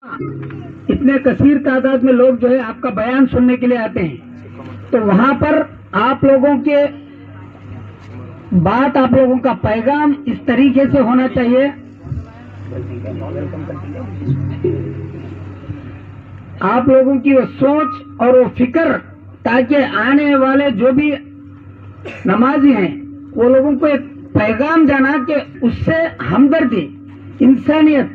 इतने कसीर तादाद में लोग जो है आपका बयान सुनने के लिए आते हैं, तो वहां पर आप लोगों के बात, आप लोगों का पैगाम इस तरीके से होना चाहिए। आप लोगों की वो सोच और वो फिक्र, ताकि आने वाले जो भी नमाजी हैं वो लोगों को एक पैगाम जाना कि उससे हमदर्दी, इंसानियत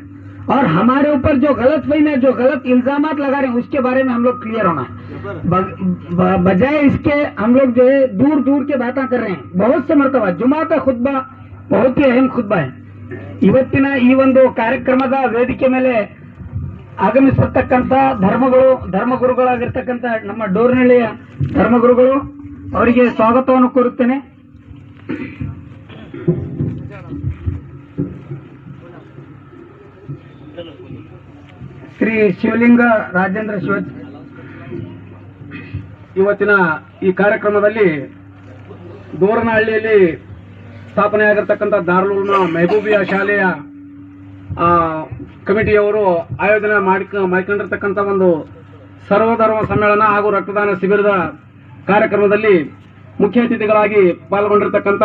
और हमारे ऊपर जो गलत फहमी, जो गलत इल्जामात लगा रहे हैं उसके बारे में हम लोग क्लियर होना है। बजाय इसके हम लोग जो है दूर दूर के बातें कर रहे हैं। बहुत से मरतबा जुमा का खुतबा बहुत ही अहम खुतबा है। ಇವತ್ತಿನ ಈ ಒಂದು ಕಾರ್ಯಕ್ರಮದ ವೇದಿಕೆ ಮೇಲೆ ಆಗಮಿಸಿರ್ತಕ್ಕಂಥ ಧರ್ಮಗುರುಗಳಾಗಿರ್ತಕ್ಕಂಥ ನಮ್ಮ ಡೋರ್ನಹಳ್ಳಿಯ ಧರ್ಮಗುರುಗಳು ಅವರಿಗೆ ಸ್ವಾಗತವನ್ನು ಕೋರುತ್ತೇನೆ। ಶ್ರೀ ಶಿವಲಿಂಗ ರಾಜೇಂದ್ರ ಇವತ್ತಿನ ಈ ಕಾರ್ಯಕ್ರಮದಲ್ಲಿ ದೋರನಹಳ್ಳಿಯಲ್ಲಿ ಸ್ಥಾಪನೆಯಾಗಿರ್ತಕ್ಕಂಥ ದಾರುಲ್ ಉಲೂಮ್ ಮೆಹಬೂಬಿಯಾ ಶಾಲೆಯ ಕಮಿಟಿಯವರು ಆಯೋಜನೆ ಮಾಡಿಕೊಂಡಿರ್ತಕ್ಕಂಥ ಒಂದು ಸರ್ವಧರ್ಮ ಸಮ್ಮೇಳನ ಹಾಗೂ ರಕ್ತದಾನ ಶಿಬಿರದ ಕಾರ್ಯಕ್ರಮದಲ್ಲಿ ಮುಖ್ಯ ಅತಿಥಿಗಳಾಗಿ ಪಾಲ್ಗೊಂಡಿರ್ತಕ್ಕಂಥ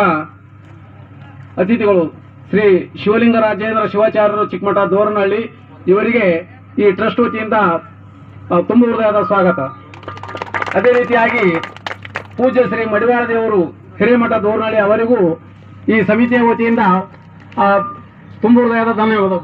ಅತಿಥಿಗಳು ಶ್ರೀ ಶಿವಲಿಂಗ ರಾಜೇಂದ್ರ ಶಿವಾಚಾರ್ಯರು ಚಿಕ್ಕಮಠ ದೋರನಹಳ್ಳಿ, ಇವರಿಗೆ ಈ ಟ್ರಸ್ಟ್ ವತಿಯಿಂದ ತುಂಬ ಹೃದಯದ ಸ್ವಾಗತ। ಅದೇ ರೀತಿಯಾಗಿ ಪೂಜ್ಯ ಶ್ರೀ ಮಡಿವಾಳ ದೇವರು ಹಿರೇಮಠ ದೋರನಹಳ್ಳಿ ಅವರಿಗೂ ಈ ಸಮಿತಿಯ ವತಿಯಿಂದ ತುಂಬ ಹೃದಯದ ಧನ್ಯವಾದ